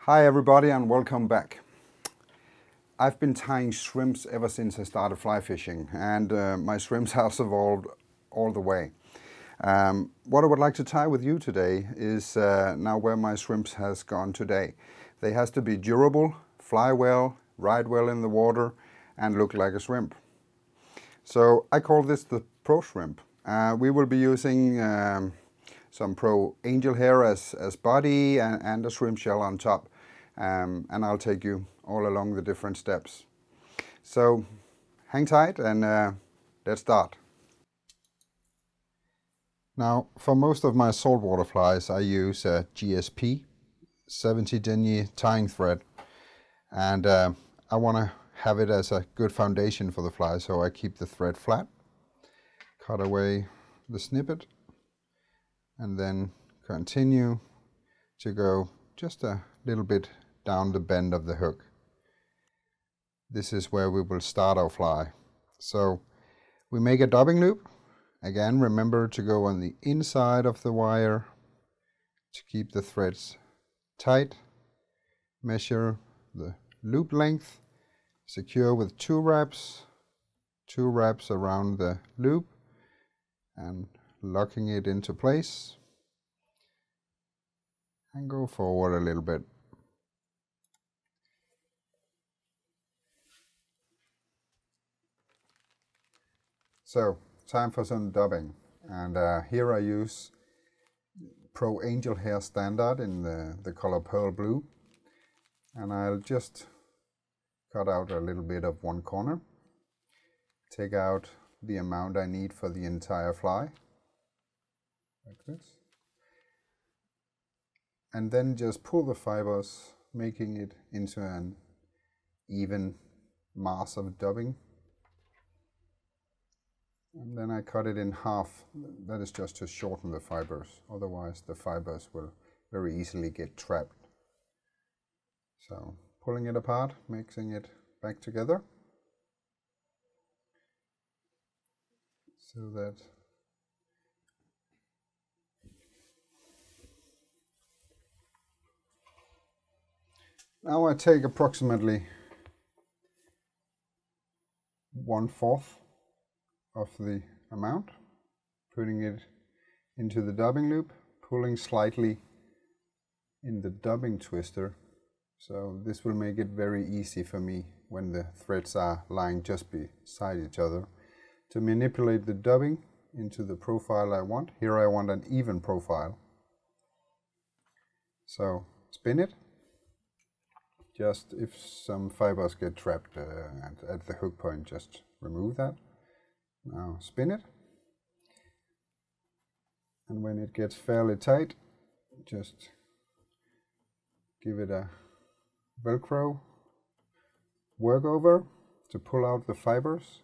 Hi everybody and welcome back. I've been tying shrimps ever since I started fly fishing, and my shrimps have evolved all the way. What I would like to tie with you today is now where my shrimps has gone today. They has to be durable, fly well, ride well in the water and look like a shrimp. So I call this the Pro Shrimp. We will be using some Pro angel hair as body and a shrimp shell on top. And I'll take you all along the different steps. So hang tight and let's start. Now for most of my saltwater flies I use a GSP 70 denier tying thread, and I want to have it as a good foundation for the fly, so I keep the thread flat, cut away the snippet and then continue to go just a little bit down the bend of the hook. This is where we will start our fly. So we make a dubbing loop. Again, remember to go on the inside of the wire to keep the threads tight. Measure the loop length, secure with two wraps around the loop and locking it into place, and go forward a little bit. So, time for some dubbing, and here I use Pro Angel Hair Standard in the color Pearl Blue, and I'll just cut out a little bit of one corner, take out the amount I need for the entire fly, like this, and then just pull the fibers, making it into an even mass of dubbing. And then I cut it in half. That is just to shorten the fibers, otherwise the fibers will very easily get trapped. So pulling it apart, mixing it back together, so that now I take approximately 1/4 of the amount, putting it into the dubbing loop, pulling slightly in the dubbing twister. So this will make it very easy for me when the threads are lying just beside each other to manipulate the dubbing into the profile I want. Here I want an even profile. So spin it. Just if some fibers get trapped at the hook point, just remove that. Now spin it, and when it gets fairly tight, just give it a Velcro work over to pull out the fibers.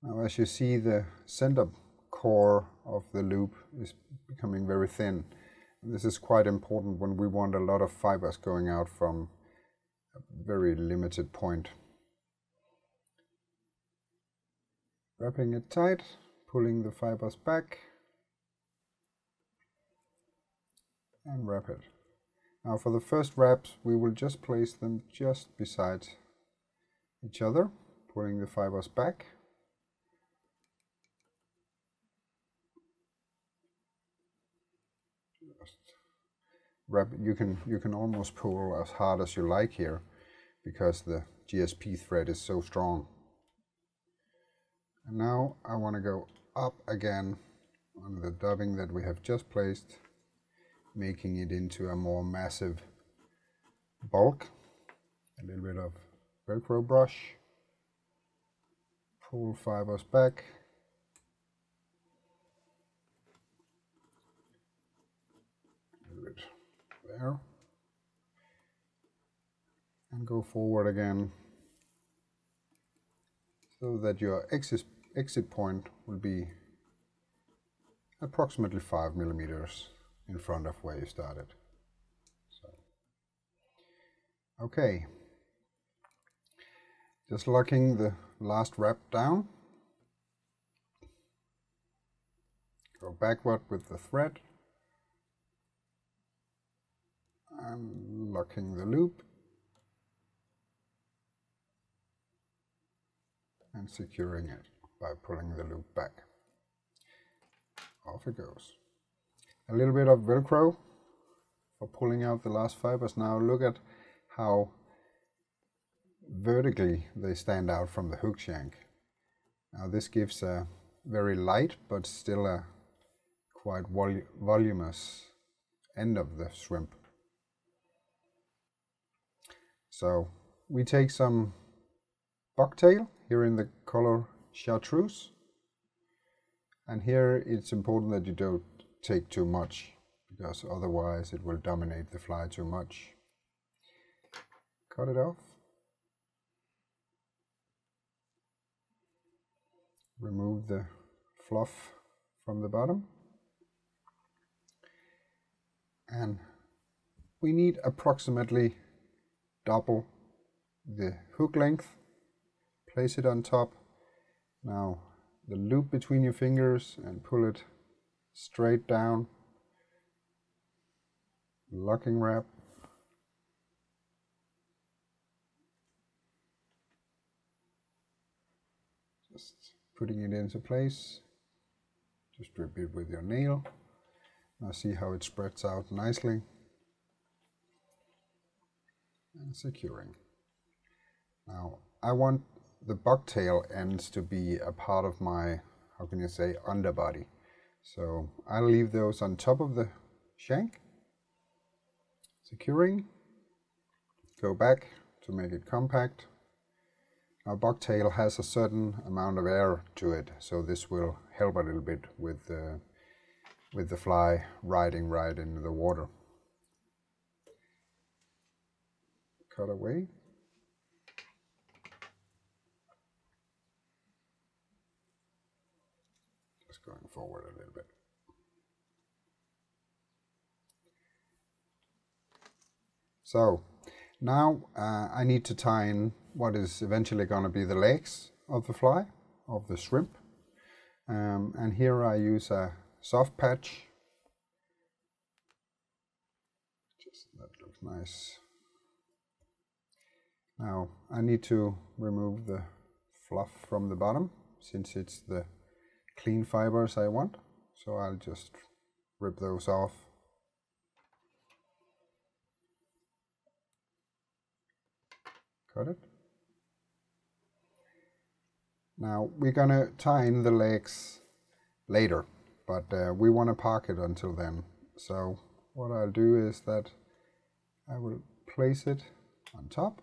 Now as you see, the center core of the loop is becoming very thin. This is quite important when we want a lot of fibers going out from a very limited point. Wrapping it tight, pulling the fibers back, and wrap it. Now for the first wraps, we will just place them just beside each other, pulling the fibers back. Just wrap. You can almost pull as hard as you like here, because the GSP thread is so strong. And now I want to go up again on the dubbing that we have just placed, making it into a more massive bulk. A little bit of Velcro brush, pull fibers back, a little bit there, and go forward again, so that your exit point will be approximately 5 millimeters in front of where you started. So, okay, just locking the last wrap down, go backward with the thread and locking the loop and securing it by pulling the loop back. Off it goes. A little bit of Velcro for pulling out the last fibers. Now look at how vertically they stand out from the hook shank. Now this gives a very light but still a quite voluminous end of the shrimp. So we take some bucktail here in the color chartreuse, and here it's important that you don't take too much, because otherwise it will dominate the fly too much. Cut it off. Remove the fluff from the bottom. And we need approximately double the hook length. Place it on top. Now the loop between your fingers and pull it straight down. Locking wrap. Just putting it into place. Just grip it with your nail. Now see how it spreads out nicely. And securing. Now I want the bucktail ends to be a part of my, how can you say, underbody. So I'll leave those on top of the shank. Securing. Go back to make it compact. Now bucktail has a certain amount of air to it, so this will help a little bit with the fly riding right into the water. Cut away. Just going forward a little bit. So now I need to tie in what is eventually going to be the legs of the fly, of the shrimp. And here I use a soft patch. Just that looks nice. Now I need to remove the fluff from the bottom, since it's the clean fibers I want. So I'll just rip those off. Cut it. Now we're gonna tie in the legs later, but we want to park it until then. So what I'll do is that I will place it on top,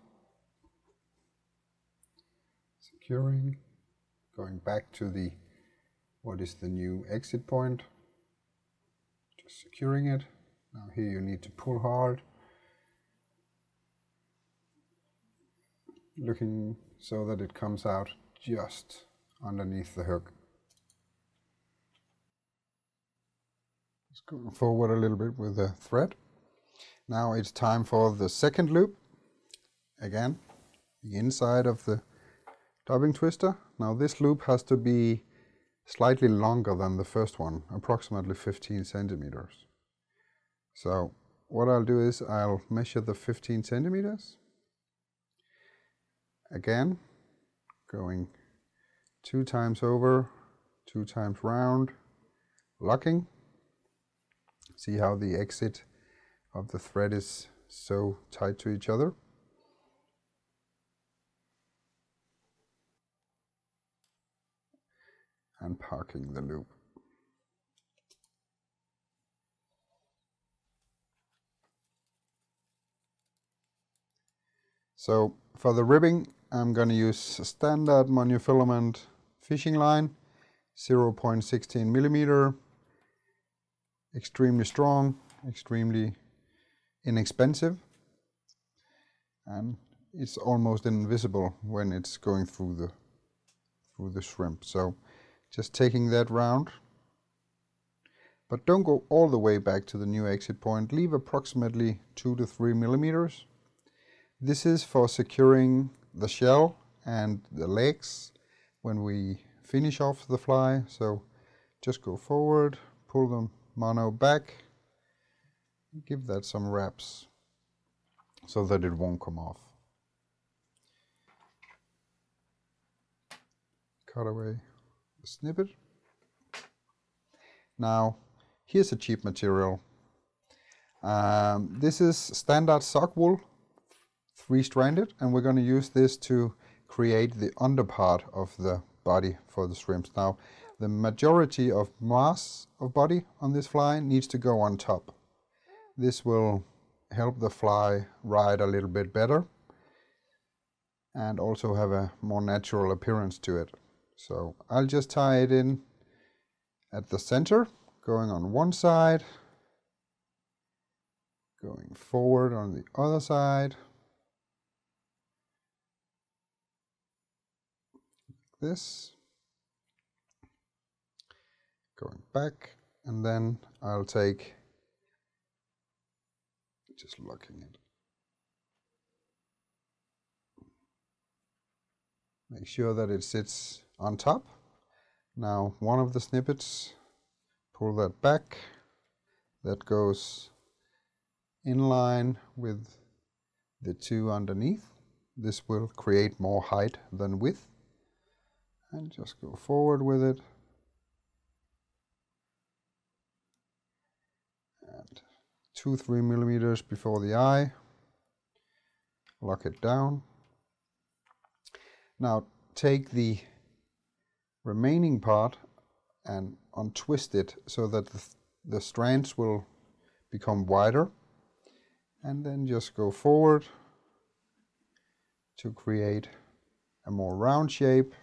securing, going back to the, what is the new exit point, just securing it. Now here you need to pull hard, looking so that it comes out just underneath the hook. Just going forward a little bit with the thread. Now it's time for the second loop. Again, the inside of the dubbing twister. Now this loop has to be slightly longer than the first one, approximately 15 centimeters. So what I'll do is I'll measure the 15 centimeters. Again, going 2 times over, 2 times round, locking. See how the exit of the thread is so tight to each other. And parking the loop. So for the ribbing, I'm going to use a standard monofilament fishing line, 0.16 millimeter, extremely strong, extremely inexpensive, and it's almost invisible when it's going through the shrimp. So just taking that round, but don't go all the way back to the new exit point. Leave approximately 2 to 3 millimeters. This is for securing the shell and the legs when we finish off the fly. So just go forward, pull the mono back, give that some wraps. so that it won't come off. Cut away the snippet. Now, here's a cheap material. This is standard sock wool, 3-stranded, and we're going to use this to create the underpart of the body for the shrimps. Now, the majority of mass of body on this fly needs to go on top. This will help the fly ride a little bit better and also have a more natural appearance to it. So I'll just tie it in at the center, going on one side, going forward on the other side, like this, going back, and then I'll take, just locking it. Make sure that it sits on top. Now one of the snippets, pull that back, that goes in line with the two underneath. This will create more height than width, and just go forward with it. And 2-3 millimeters before the eye, lock it down. Now take the remaining part and untwist it so that the strands will become wider, and then just go forward to create a more round shape.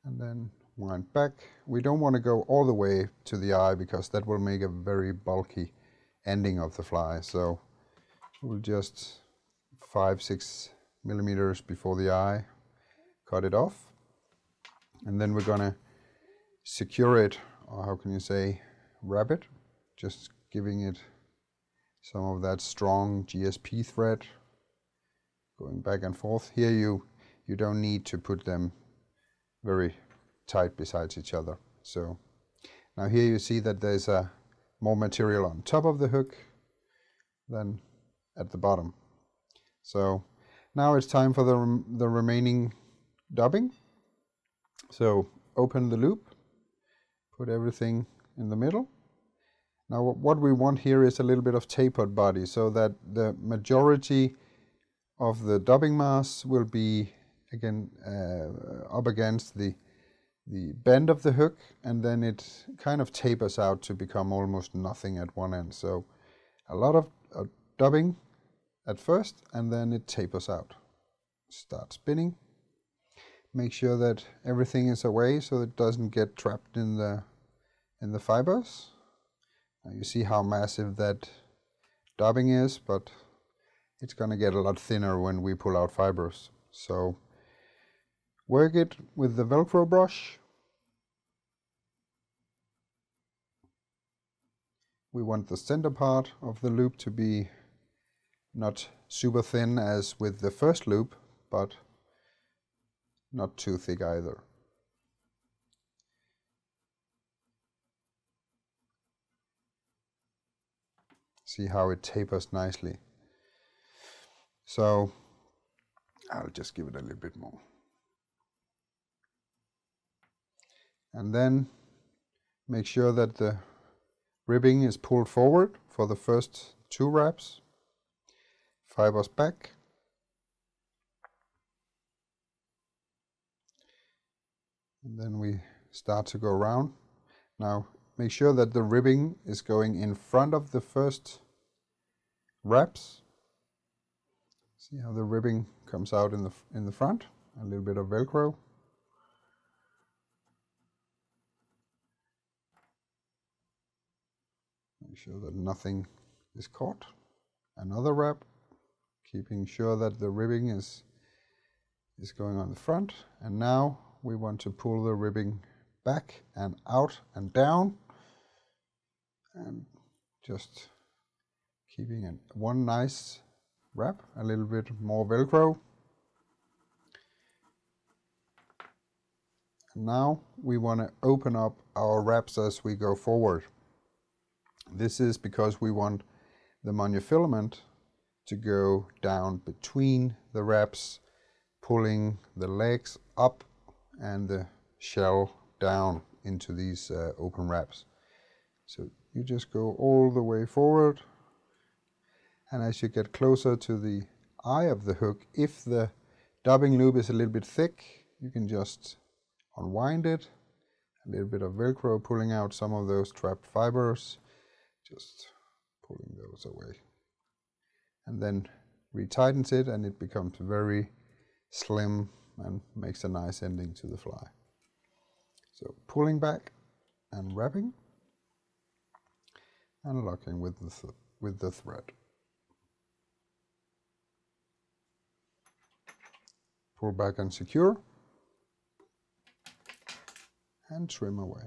And then wind back. We don't want to go all the way to the eye because that will make a very bulky ending of the fly. So we'll just 5-6 millimeters before the eye cut it off, and then we're gonna secure it, or how can you say, wrap it, just giving it some of that strong GSP thread going back and forth. Here you don't need to put them very tight beside each other. So now here you see that there's a more material on top of the hook than at the bottom. So now it's time for the remaining dubbing. So open the loop, put everything in the middle. Now what we want here is a little bit of tapered body so that the majority of the dubbing mass will be again up against the bend of the hook, and then it kind of tapers out to become almost nothing at one end. So a lot of dubbing at first, and then it tapers out. Start spinning. Make sure that everything is away so it doesn't get trapped in the fibers. Now you see how massive that dubbing is, but it's going to get a lot thinner when we pull out fibers. So work it with the Velcro brush. We want the center part of the loop to be not super thin as with the first loop, but not too thick either. See how it tapers nicely. So I'll just give it a little bit more. And then make sure that the ribbing is pulled forward for the first 2 wraps. Fibers back. And then we start to go around. Now make sure that the ribbing is going in front of the first wraps. See how the ribbing comes out in the front, a little bit of Velcro. Make sure that nothing is caught. Another wrap, keeping sure that the ribbing is going on the front. And now we want to pull the ribbing back and out and down, and just keeping one nice wrap, a little bit more Velcro, now we want to open up our wraps as we go forward. This is because we want the monofilament to go down between the wraps, pulling the legs up and the shell down into these open wraps. So you just go all the way forward, and as you get closer to the eye of the hook, if the dubbing loop is a little bit thick, you can just unwind it. A little bit of Velcro pulling out some of those trapped fibers, just pulling those away. And then retightens it, and it becomes very slim and makes a nice ending to the fly. So pulling back and wrapping and locking with the thread. Pull back and secure, and trim away.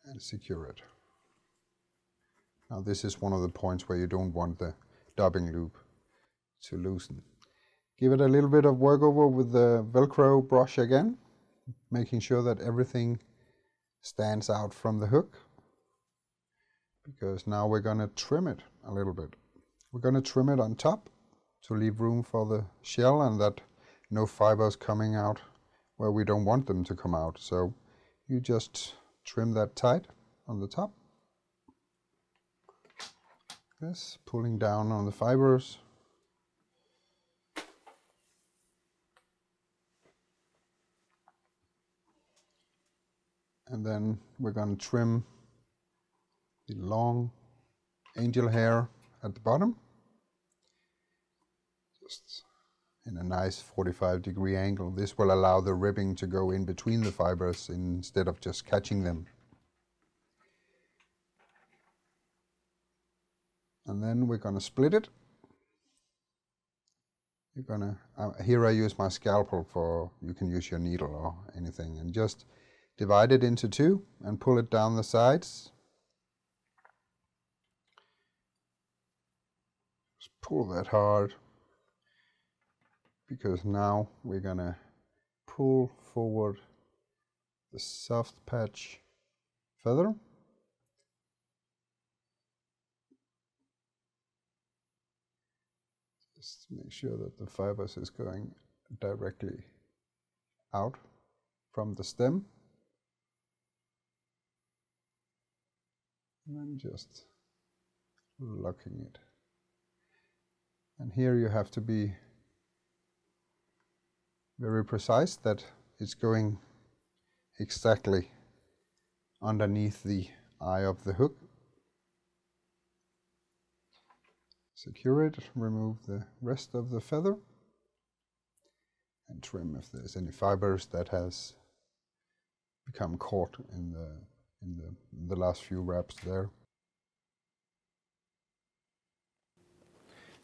And secure it. Now this is one of the points where you don't want the dubbing loop to loosen. Give it a little bit of work over with the Velcro brush again, making sure that everything stands out from the hook, because now we're going to trim it a little bit. We're going to trim it on top to leave room for the shell and that no fibers coming out where we don't want them to come out. So you just trim that tight on the top. Yes, pulling down on the fibers. And then we're going to trim the long angel hair at the bottom. Just in a nice 45-degree angle. This will allow the ribbing to go in between the fibers instead of just catching them. And then we're going to split it. You're going to, here I use my scalpel, for you can use your needle or anything, and just divide it into two and pull it down the sides. Just pull that hard, because now we're going to pull forward the soft patch feather. Just make sure that the fibers is going directly out from the stem. And then just locking it. And here you have to be very precise that it's going exactly underneath the eye of the hook. Secure it, remove the rest of the feather, and trim if there's any fibers that has become caught in the last few wraps there.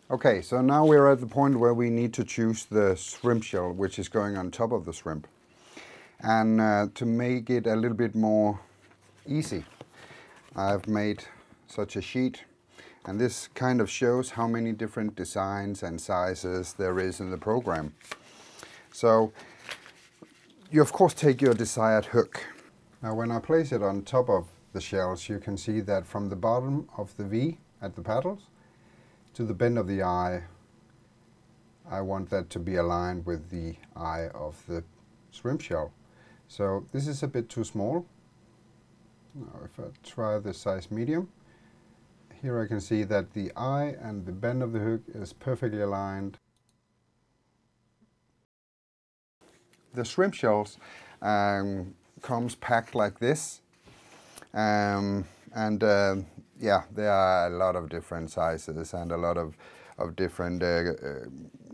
Okay, so now we're at the point where we need to choose the shrimp shell, which is going on top of the shrimp. And to make it a little bit more easy, I've made such a sheet. And this kind of shows how many different designs and sizes there is in the program. So you of course take your desired hook. Now when I place it on top of the shells, you can see that from the bottom of the V at the paddles to the bend of the eye, I want that to be aligned with the eye of the shrimp shell. So this is a bit too small. Now if I try the size medium, here I can see that the eye and the bend of the hook is perfectly aligned. The shrimp shells comes packed like this, yeah, there are a lot of different sizes and a lot of different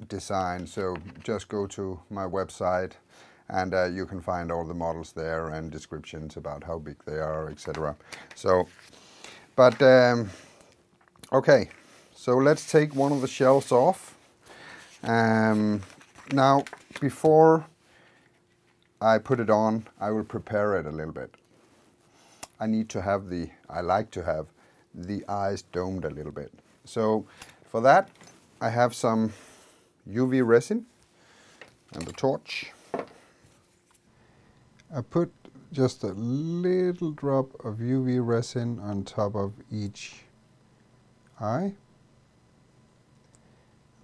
designs. So just go to my website and you can find all the models there and descriptions about how big they are, etc. So, but okay, so let's take one of the shells off. Now, before I put it on, I will prepare it a little bit. I like to have the eyes domed a little bit. So for that, I have some UV resin, and the torch. I put just a little drop of UV resin on top of each eye.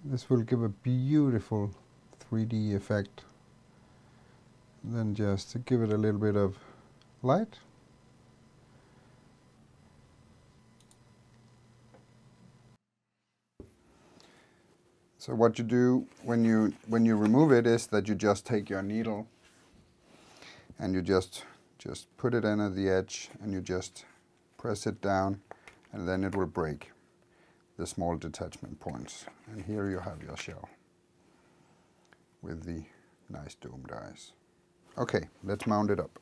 This will give a beautiful 3D effect. Then just give it a little bit of light. So what you do when you remove it is that you just take your needle and you just put it in at the edge and you just press it down, and then it will break the small detachment points. And here you have your shell with the nice domed eyes. Okay, let's mount it up.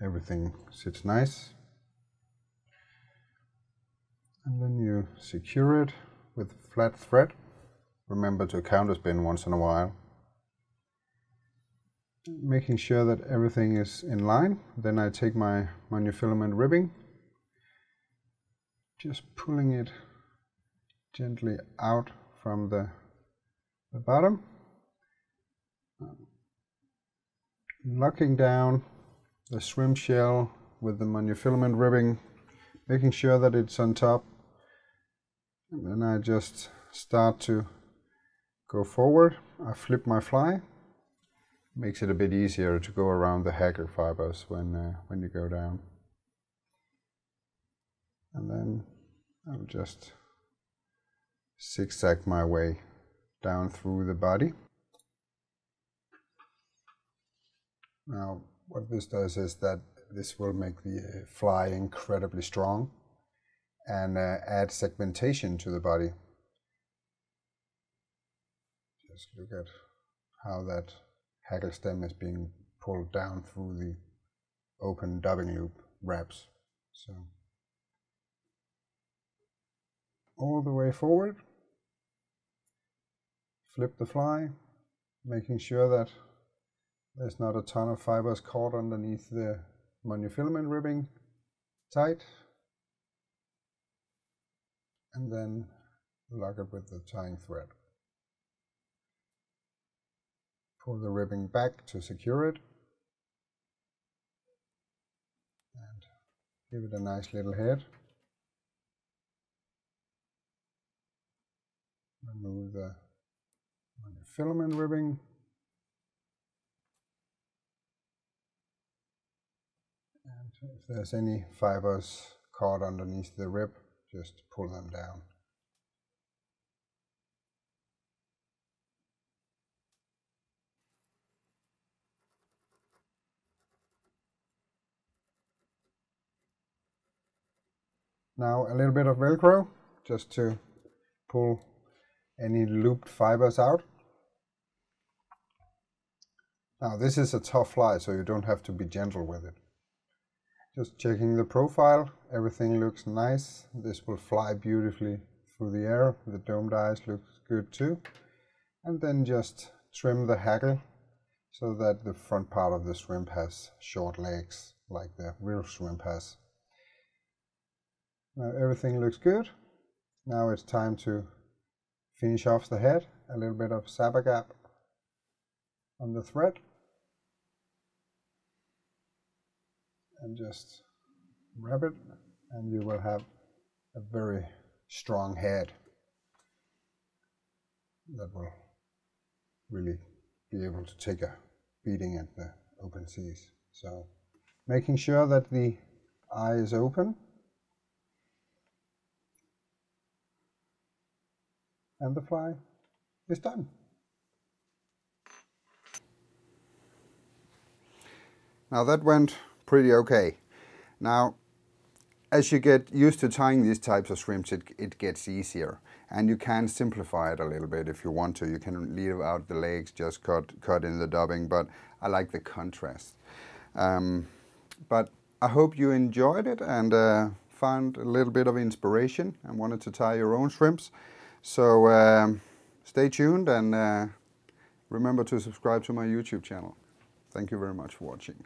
Everything sits nice. And then you secure it with flat thread. Remember to counterspin once in a while. Making sure that everything is in line. Then I take my monofilament ribbing, just pulling it gently out from the bottom, locking down the shrimp shell with the monofilament ribbing, making sure that it's on top, and then I just start to go forward. I flip my fly. Makes it a bit easier to go around the hacker fibers when you go down. And then I'll just zigzag my way down through the body. Now what this does is that this will make the fly incredibly strong and add segmentation to the body. Just look at how that hackle stem is being pulled down through the open dubbing loop wraps. So all the way forward, flip the fly, making sure that there's not a ton of fibers caught underneath the monofilament ribbing, tight, and then lock it with the tying thread. Pull the ribbing back to secure it, and give it a nice little head. Remove the monofilament ribbing. And if there's any fibers caught underneath the rib, just pull them down. Now a little bit of Velcro, just to pull any looped fibers out. Now this is a tough fly, so you don't have to be gentle with it. Just checking the profile, everything looks nice. This will fly beautifully through the air. The domed eyes look good too. And then just trim the hackle so that the front part of the shrimp has short legs like the real shrimp has. Now everything looks good. Now it's time to finish off the head. A little bit of Sabba gap on the thread. And just wrap it, and you will have a very strong head that will really be able to take a beating at the open seas. So making sure that the eye is open, and the fly is done. Now that went pretty okay. Now, as you get used to tying these types of shrimps, it gets easier, and you can simplify it a little bit if you want to. You can leave out the legs, just cut in the dubbing, but I like the contrast. But I hope you enjoyed it and found a little bit of inspiration and wanted to tie your own shrimps. So stay tuned, and Remember to subscribe to my YouTube channel. Thank you very much for watching.